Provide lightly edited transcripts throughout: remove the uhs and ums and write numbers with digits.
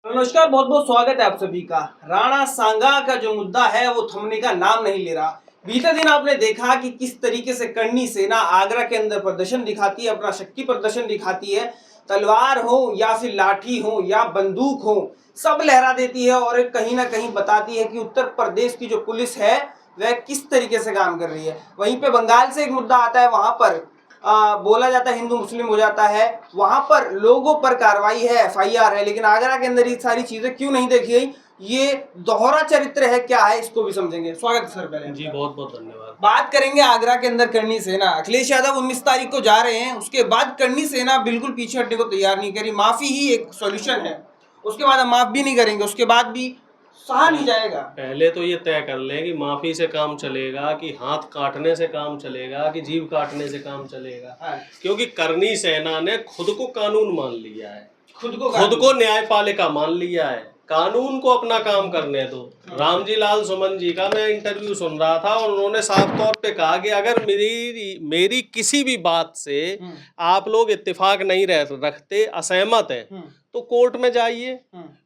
नमस्कार, बहुत बहुत स्वागत है आप सभी का। राणा सांगा का जो मुद्दा है वो थमने का नाम नहीं ले रहा। बीते दिन आपने देखा कि किस तरीके से करनी सेना आगरा के अंदर प्रदर्शन दिखाती है, अपना शक्ति प्रदर्शन दिखाती है। तलवार हो या फिर लाठी हो या बंदूक हो, सब लहरा देती है और कहीं ना कहीं बताती है कि उत्तर प्रदेश की जो पुलिस है वह किस तरीके से काम कर रही है। वहीं पे बंगाल से एक मुद्दा आता है, वहां पर बोला जाता है हिंदू मुस्लिम हो जाता है, वहां पर लोगों पर कार्रवाई है, एफआईआर है, लेकिन आगरा के अंदर ये सारी चीजें क्यों नहीं देखी गई, ये दोहरा चरित्र है क्या है, इसको भी समझेंगे। स्वागत है सर। पहले जी बहुत बहुत धन्यवाद। बात करेंगे आगरा के अंदर करनी सेना। अखिलेश यादव 19 तारीख को जा रहे हैं, उसके बाद करनी सेना बिल्कुल पीछे हटने को तैयार नहीं करी। माफी ही एक सॉल्यूशन है, उसके बाद हम माफ भी नहीं करेंगे, उसके बाद भी सहा नहीं जाएगा। पहले तो ये तय कर लें कि माफी से काम चलेगा कि हाथ काटने से काम चलेगा कि जीभ काटने से काम चलेगा। क्योंकि करनी सेना ने खुद को कानून मान लिया है, खुद को न्यायपालिका मान लिया है। कानून को अपना काम करने दो। रामजी लाल सुमन जी का मैं इंटरव्यू सुन रहा था और उन्होंने साफ तौर पे कहा कि अगर मेरी किसी भी बात से आप लोग इत्तेफाक नहीं रखते, असहमत हैं, तो कोर्ट में जाइए।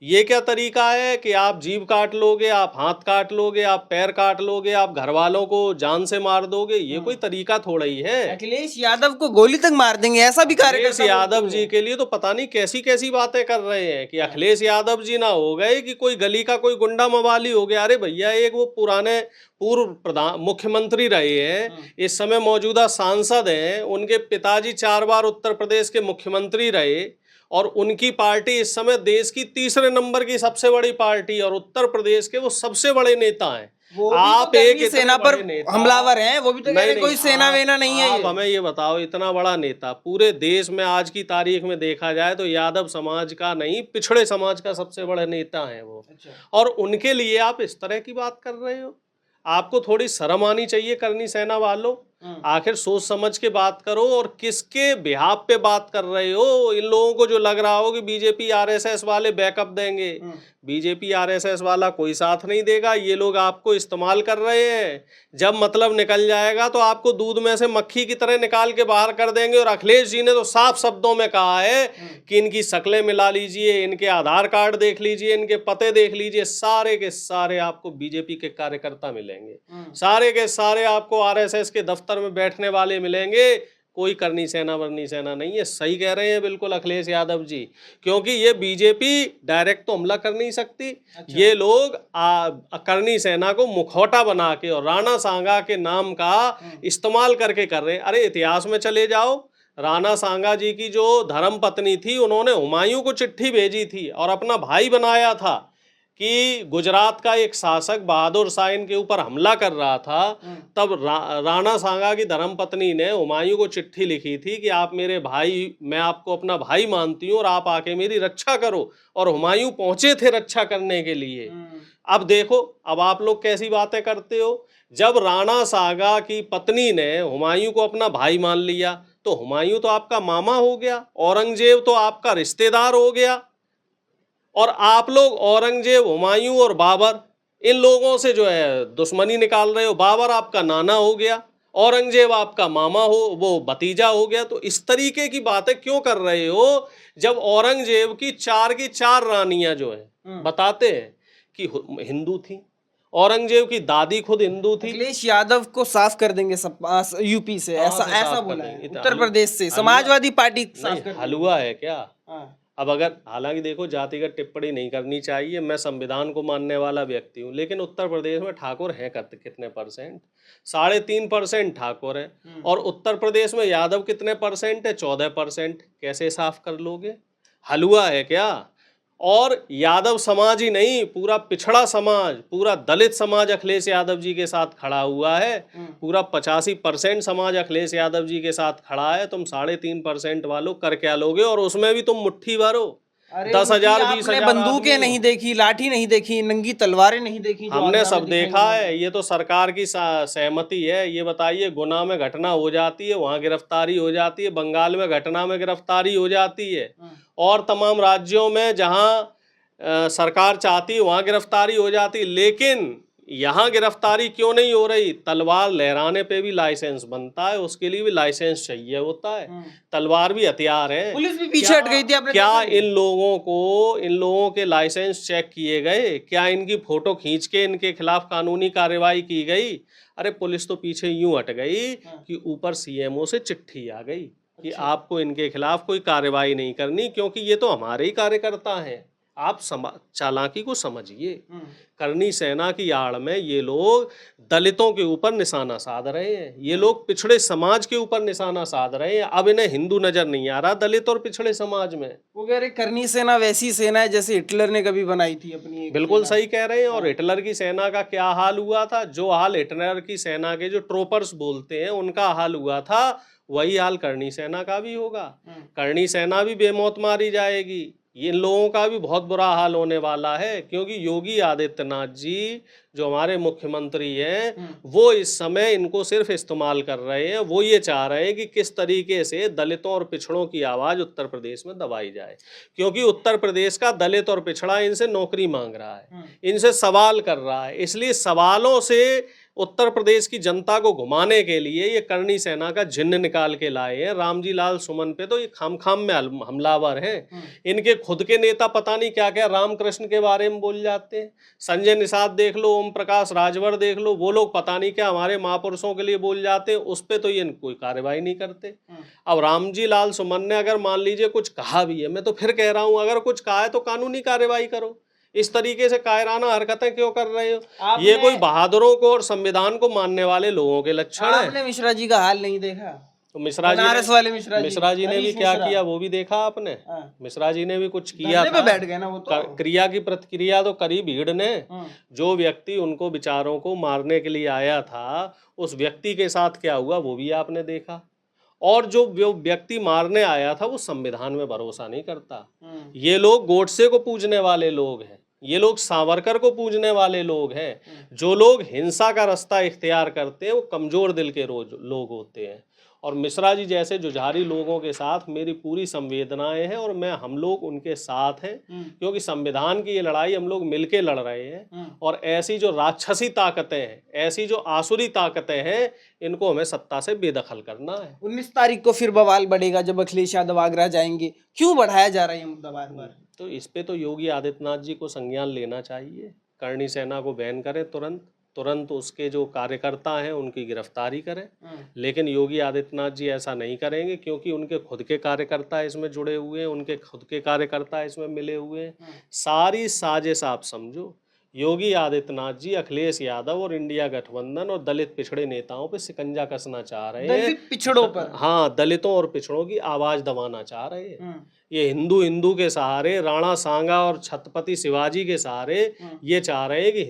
ये क्या तरीका है कि आप जीभ काट लोगे, आप हाथ काट लोगे, आप पैर काट लोगे, आप घर वालों को जान से मार दोगे? ये कोई तरीका थोड़ा ही है। अखिलेश यादव को गोली तक मार देंगे, ऐसा भी अखिलेश यादव जी के लिए तो पता नहीं कैसी कैसी बातें कर रहे हैं कि अखिलेश यादव जी ना हो गए कि कोई गली का कोई गुंडा मवाली हो गया। अरे भैया, एक वो पुराने पूर्व मुख्यमंत्री रहे हैं, इस समय मौजूदा सांसद हैं, उनके पिताजी 4 बार उत्तर प्रदेश के मुख्यमंत्री रहे और उनकी पार्टी इस समय देश की तीसरे नंबर की सबसे बड़ी पार्टी और उत्तर प्रदेश के वो सबसे बड़े नेता हैं। आप तो एक सेना पर हमलावर हैं, वो भी तो नहीं, कोई सेना वेना नहीं है। आप हमें ये बताओ, इतना बड़ा नेता पूरे देश में आज की तारीख में देखा जाए तो यादव समाज का नहीं, पिछड़े समाज का सबसे बड़ा नेता है वो। और उनके लिए आप इस तरह की बात कर रहे हो? आपको थोड़ी शर्म आनी चाहिए करनी सेना वालों। आखिर सोच समझ के बात करो और किसके बिहाफ पे बात कर रहे हो। इन लोगों को जो लग रहा हो कि बीजेपी आरएसएस वाले बैकअप देंगे, बीजेपी आरएसएस वाला कोई साथ नहीं देगा। ये लोग आपको इस्तेमाल कर रहे हैं। जब मतलब निकल जाएगा तो आपको दूध में से मक्खी की तरह निकाल के बाहर कर देंगे। और अखिलेश जी ने तो साफ शब्दों में कहा है कि इनकी शक्लें मिला लीजिए, इनके आधार कार्ड देख लीजिए, इनके पते देख लीजिए, सारे के सारे आपको बीजेपी के कार्यकर्ता मिलेंगे, सारे के सारे आपको आरएसएस के दफ्तर में बैठने वाले मिलेंगे। कोई करनी सेना वरनी सेना नहीं है। सही कह रहे हैं बिल्कुल अखिलेश यादव जी, क्योंकि ये बीजेपी डायरेक्ट तो हमला कर नहीं सकती। ये लोग करनी सेना को मुखौटा बना के और राणा सांगा के नाम का इस्तेमाल करके कर रहे हैं। अरे इतिहास में चले जाओ, राणा सांगा जी की जो धर्म पत्नी थी, उन्होंने हुमायूं को चिट्ठी भेजी थी और अपना भाई बनाया था कि गुजरात का एक शासक बहादुर शाह इनके ऊपर हमला कर रहा था। तब राणा सांगा की धर्मपत्नी ने हुमायूं को चिट्ठी लिखी थी कि आप मेरे भाई, मैं आपको अपना भाई मानती हूँ और आप आके मेरी रक्षा करो। और हुमायूं पहुंचे थे रक्षा करने के लिए। अब देखो, अब आप लोग कैसी बातें करते हो। जब राणा सांगा की पत्नी ने हुमायूं को अपना भाई मान लिया तो हुमायूं तो आपका मामा हो गया, औरंगजेब तो आपका रिश्तेदार हो गया। और आप लोग औरंगजेब, हुमायूं और बाबर, इन लोगों से जो है दुश्मनी निकाल रहे हो। बाबर आपका नाना हो गया, औरंगजेब आपका मामा हो, वो भतीजा हो गया। तो इस तरीके की बातें क्यों कर रहे हो जब औरंगजेब की 4 रानियां जो है बताते हैं कि हिंदू थी। औरंगजेब की दादी खुद हिंदू थी। अखिलेश यादव को साफ कर देंगे सब यूपी से, ऐसा बोला है। उत्तर प्रदेश से समाजवादी पार्टी हलवा है क्या? अब अगर, हालांकि देखो, जातिगत टिप्पणी नहीं करनी चाहिए, मैं संविधान को मानने वाला व्यक्ति हूँ, लेकिन उत्तर प्रदेश में ठाकुर हैं कितने परसेंट? 3.5% ठाकुर हैं। और उत्तर प्रदेश में यादव कितने परसेंट है? 14%। कैसे साफ कर लोगे? हलवा है क्या? और यादव समाज ही नहीं, पूरा पिछड़ा समाज, पूरा दलित समाज अखिलेश यादव जी के साथ खड़ा हुआ है। पूरा 85% समाज अखिलेश यादव जी के साथ खड़ा है। तुम 3.5% वालों कर क्या लोगे? और उसमें भी तुम मुट्ठी भरो। 10,000 20,000 बंदूकें नहीं देखी, लाठी नहीं देखी, नंगी तलवारें नहीं देखी। हमने सब देखा है। ये तो सरकार की सहमति है। ये बताइए, गुना में घटना हो जाती है, वहां गिरफ्तारी हो जाती है। बंगाल में घटना में गिरफ्तारी हो जाती है और तमाम राज्यों में जहां सरकार चाहती है वहां गिरफ्तारी हो जाती है। लेकिन यहाँ गिरफ्तारी क्यों नहीं हो रही? तलवार लहराने पे भी लाइसेंस बनता है, उसके लिए भी लाइसेंस चाहिए होता है। तलवार भी हथियार है। पुलिस भी पीछे हट गई थी, आपने क्या देखा नहीं? इन लोगों के लाइसेंस चेक किए गए? क्या इनकी फोटो खींच के इनके खिलाफ कानूनी कार्रवाई की गई? अरे पुलिस तो पीछे यूं हट गई कि ऊपर सीएमओ से चिट्ठी आ गई कि आपको इनके खिलाफ कोई कार्रवाई नहीं करनी, क्योंकि ये तो हमारे ही कार्यकर्ता हैं। आप चालाकी को समझिए। करनी सेना की आड़ में ये लोग दलितों के ऊपर निशाना साध रहे हैं, ये लोग पिछड़े समाज के ऊपर निशाना साध रहे हैं। अब इन्हें हिंदू नजर नहीं आ रहा, दलित और पिछड़े समाज में। वो कह रहे करनी सेना वैसी सेना है जैसे हिटलर ने कभी बनाई थी अपनी। बिल्कुल सही कह रहे हैं। और हिटलर की सेना का क्या हाल हुआ था? जो हाल हिटलर की सेना के जो ट्रोपर्स बोलते हैं उनका हाल हुआ था, वही हाल करनी सेना का भी होगा। करनी सेना भी बेमौत मारी जाएगी। ये लोगों का भी बहुत बुरा हाल होने वाला है, क्योंकि योगी आदित्यनाथ जी जो हमारे मुख्यमंत्री हैं वो इस समय इनको सिर्फ इस्तेमाल कर रहे हैं। वो ये चाह रहे हैं कि किस तरीके से दलितों और पिछड़ों की आवाज़ उत्तर प्रदेश में दबाई जाए, क्योंकि उत्तर प्रदेश का दलित और पिछड़ा इनसे नौकरी मांग रहा है, इनसे सवाल कर रहा है। इसलिए सवालों से उत्तर प्रदेश की जनता को घुमाने के लिए ये करनी सेना का जिन्न निकाल के लाए हैं। रामजी लाल सुमन पे तो ये खाम में हमलावर हैं। इनके खुद के नेता पता नहीं क्या क्या रामकृष्ण के बारे में बोल जाते हैं। संजय निषाद देख लो, ओम प्रकाश राजभर देख लो, वो लोग पता नहीं क्या हमारे महापुरुषों के लिए बोल जाते हैं। उस पर तो ये कोई कार्रवाई नहीं करते। अब रामजी लाल सुमन ने अगर मान लीजिए कुछ कहा भी है, मैं तो फिर कह रहा हूँ अगर कुछ कहा है तो कानूनी कार्रवाई करो। इस तरीके से कायराना हरकतें क्यों कर रहे हो? ये कोई बहादुरों को और संविधान को मानने वाले लोगों के लक्षण है। आपने मिश्रा जी का हाल नहीं देखा? तो मिश्रा जी ने भी क्या किया वो भी देखा आपने? मिश्रा जी ने भी कुछ किया था, बैठ गए ना वो तो। क्रिया की प्रतिक्रिया तो करी भीड़ ने। जो व्यक्ति उनको विचारों को मारने के लिए आया था, उस व्यक्ति के साथ क्या हुआ वो भी आपने देखा। और जो व्यक्ति मारने आया था वो संविधान में भरोसा नहीं करता। ये लोग गोडसे को पूजने वाले लोग हैं, ये लोग सावरकर को पूजने वाले लोग हैं। जो लोग हिंसा का रास्ता इख्तियार करते हैं वो कमजोर दिल के लोग होते हैं। और मिश्रा जी जैसे जुझारी लोगों के साथ मेरी पूरी संवेदनाएं हैं, और हम लोग उनके साथ हैं, क्योंकि संविधान की ये लड़ाई हम लोग मिलके लड़ रहे हैं। और ऐसी जो राक्षसी ताकतें हैं, ऐसी जो आसुरी ताकतें हैं, इनको हमें सत्ता से बेदखल करना है। 19 तारीख को फिर बवाल बढ़ेगा जब अखिलेश यादव आगरा जाएंगे। क्यों बढ़ाया जा रहा है ये मुद्दा बार बार? तो इस पे तो योगी आदित्यनाथ जी को संज्ञान लेना चाहिए। करनी सेना को बैन करें तुरंत उसके जो कार्यकर्ता हैं उनकी गिरफ्तारी करें। लेकिन योगी आदित्यनाथ जी ऐसा नहीं करेंगे, क्योंकि उनके खुद के कार्यकर्ता इसमें जुड़े हुए हैं, उनके खुद के कार्यकर्ता इसमें मिले हुए हैं। सारी साजिश आप समझो। योगी आदित्यनाथ जी अखिलेश यादव और इंडिया गठबंधन और दलित पिछड़े नेताओं पे शिकंजा कसना चाह रहे हैं। दलित पिछड़ों पर? हाँ, दलितों और पिछड़ों की आवाज दबाना चाह रहे हैं। ये हिंदू के सहारे, राणा सांगा और छत्रपति शिवाजी के सहारे ये चाह रहे हैं कि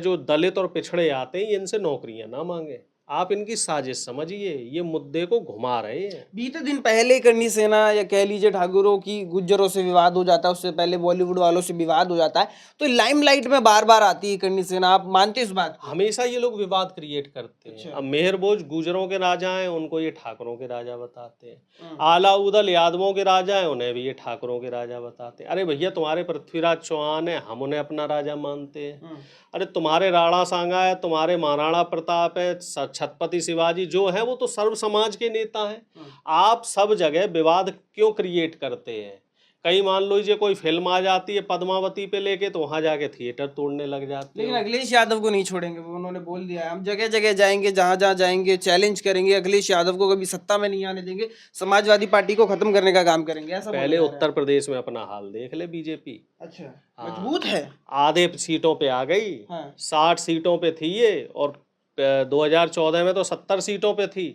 जो दलित और पिछड़े आते हैं इनसे नौकरियां ना मांगे। आप इनकी साजिश समझिए, ये मुद्दे को घुमा रहे हैं। बीते दिन पहले करनी सेना या कह लीजिए ठाकुरों की गुज्जरों से विवाद हो जाता है, उससे पहले बॉलीवुड वालों से विवाद हो जाता है, तो लाइमलाइट में बार बार आती है करनी सेना। आप मानते हैं इस बात को? हमेशा ये लोग विवाद क्रिएट करते हैं। अब मेहर बोझ गुजरों के राजा हैं, उनको ये ठाकुरों के राजा बताते हैं। आला उदल यादवों के राजा हैं, उन्हें भी ये ठाकुरों के राजा बताते हैं। अरे भैया, तुम्हारे पृथ्वीराज चौहान है, हम उन्हें अपना राजा मानते हैं। अरे तुम्हारे राणा सांगा है, तुम्हारे महाराणा प्रताप है, छत्रपति शिवाजी जो है वो तो सर्व समाज के नेता हैं। आप सब जगह विवाद क्यों क्रिएट करते हैं? कहीं मान लीजिए कोई फिल्म आ जाती है पद्मावती पे लेके, तो वहां जाके थिएटर तोड़ने लग जाते हैं। लेकिन अखिलेश यादव को नहीं छोड़ेंगे, वो उन्होंने बोल दिया है हम जगह जगह जाएंगे, जहां जहां जाएंगे चैलेंज करेंगे, अखिलेश यादव को कभी सत्ता में नहीं आने देंगे, समाजवादी पार्टी को खत्म करने का काम करेंगे। ऐसा पहले उत्तर प्रदेश में अपना हाल देख ले बीजेपी। अच्छा, मजबूत है। आधे सीटों पे आ गई। 60 सीटों पे थी ये, और 2014 में तो 70 सीटों पे थी।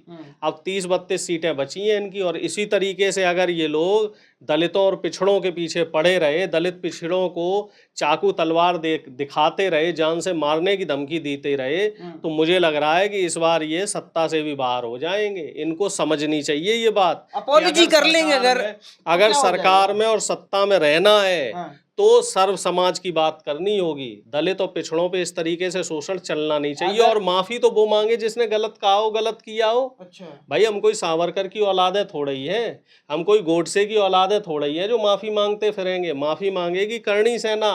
अब 30-32 सीटें बची हैं इनकी। और इसी तरीके से अगर ये लोग दलितों और पिछड़ों के पीछे पड़े रहे, दलित पिछड़ों को चाकू तलवार दिखाते रहे, जान से मारने की धमकी देते रहे, तो मुझे लग रहा है कि इस बार ये सत्ता से भी बाहर हो जाएंगे। इनको समझनी चाहिए ये बात। अपॉलॉजी कर लेंगे अगर सरकार में और सत्ता में रहना है तो सर्व समाज की बात करनी होगी। दलित और पिछड़ों पे इस तरीके से शोषण चलना नहीं चाहिए। और माफी तो वो मांगे जिसने गलत कहा हो, गलत किया हो। अच्छा, भाई हम कोई सावरकर की औलादे थोड़ा ही है, हम कोई गोडसे की औलादे थोड़ा ही है जो माफी मांगते फिरेंगे। माफी मांगेगी करणी सेना।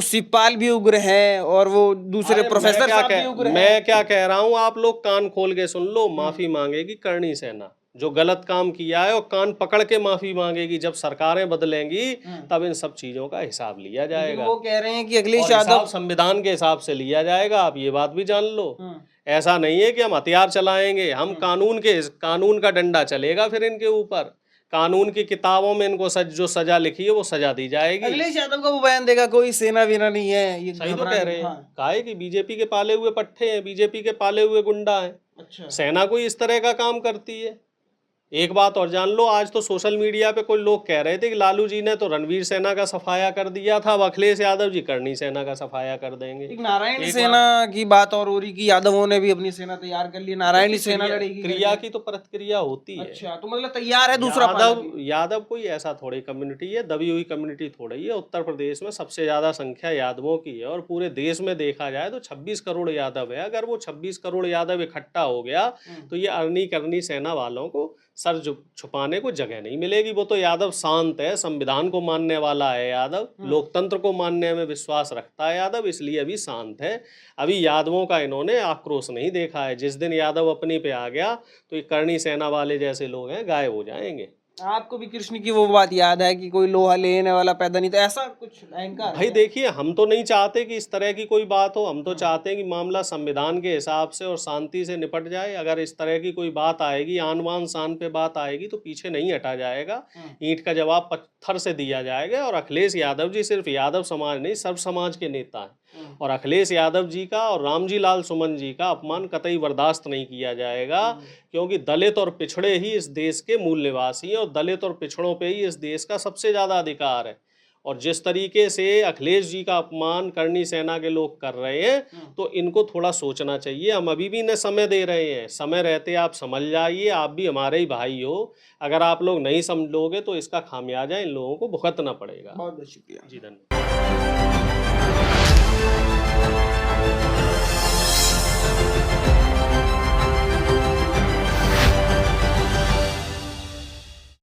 शिवपाल भी उग्र है और वो दूसरे प्रोफेसर साहब भी उग्र हैं। मैं क्या कह रहा हूँ, आप लोग कान खोल के सुन लो। माफी मांगेगी करणी सेना जो गलत काम किया है, और कान पकड़ के माफी मांगेगी। जब सरकारें बदलेंगी तब इन सब चीजों का हिसाब लिया जाएगा। वो कह रहे हैं कि अखिलेश और यादव हिसाब संविधान के हिसाब से लिया जाएगा। आप ये बात भी जान लो। ऐसा नहीं है कि हम हथियार चलाएंगे, हम कानून का डंडा चलेगा फिर इनके ऊपर। कानून की किताबों में इनको जो सजा लिखी है वो सजा दी जाएगी। अखिलेश यादव का वो बयान देगा कोई सेना वीना नहीं है, ये सही तो कह रहे हैं। काहे कि बीजेपी के पाले हुए पट्टे हैं, बीजेपी के पाले हुए गुंडा हैं। अच्छा, सेना कोई इस तरह का काम करती है? एक बात और जान लो, आज तो सोशल मीडिया पे कोई लोग कह रहे थे कि लालू जी ने तो रणवीर सेना का सफाया कर दिया था, अब अखिलेश यादव जी करणी सेना का सफाया कर देंगे। एक नारायण सेना की बात और हो रही कि यादवों ने भी अपनी सेना तैयार कर ली, नारायणी सेना लड़ेगी। क्रिया की तो प्रतिक्रिया होती है। अच्छा, तो मतलब तैयार है दूसरा यादव कोई ऐसा थोड़ी कम्युनिटी है, दबी हुई कम्युनिटी थोड़ी है। उत्तर प्रदेश में सबसे ज्यादा संख्या यादवों की है, और पूरे देश में देखा जाए तो 26 करोड़ यादव है। अगर वो 26 करोड़ यादव इकट्ठा हो गया तो ये अरनी करनी सेना वालों को सर छुपाने को जगह नहीं मिलेगी। वो तो यादव शांत है, संविधान को मानने वाला है यादव, लोकतंत्र को मानने में विश्वास रखता है यादव, इसलिए अभी शांत है। अभी यादवों का इन्होंने आक्रोश नहीं देखा है। जिस दिन यादव अपनी पे आ गया तो ये करणी सेना वाले जैसे लोग हैं गायब हो जाएंगे। आपको भी कृष्ण की वो बात याद है कि कोई लोहा लेने वाला पैदा नहीं था, ऐसा कुछ अहंकार? भाई देखिए, हम तो नहीं चाहते कि इस तरह की कोई बात हो। हम तो चाहते हैं कि मामला संविधान के हिसाब से और शांति से निपट जाए। अगर इस तरह की कोई बात आएगी, आन बान शान पे बात आएगी, तो पीछे नहीं हटा जाएगा। ईंट का जवाब पत्थर से दिया जाएगा। और अखिलेश यादव जी सिर्फ यादव समाज नहीं, सर्व समाज के नेता हैं, और अखिलेश यादव जी का और रामजी लाल सुमन जी का अपमान कतई बर्दाश्त नहीं किया जाएगा। क्योंकि दलित और पिछड़े ही इस देश के मूल निवासी हैं, और दलित और पिछड़ों पे ही इस देश का सबसे ज्यादा अधिकार है। और जिस तरीके से अखिलेश जी का अपमान करणी सेना के लोग कर रहे हैं, तो इनको थोड़ा सोचना चाहिए। हम अभी भी इन्हें समय दे रहे हैं, समय रहते आप समझ जाइए। आप भी हमारे ही भाई हो, अगर आप लोग नहीं समझोगे तो इसका खामियाजा इन लोगों को भुगतना पड़ेगा। बहुत बहुत शुक्रिया जी, धन्यवाद।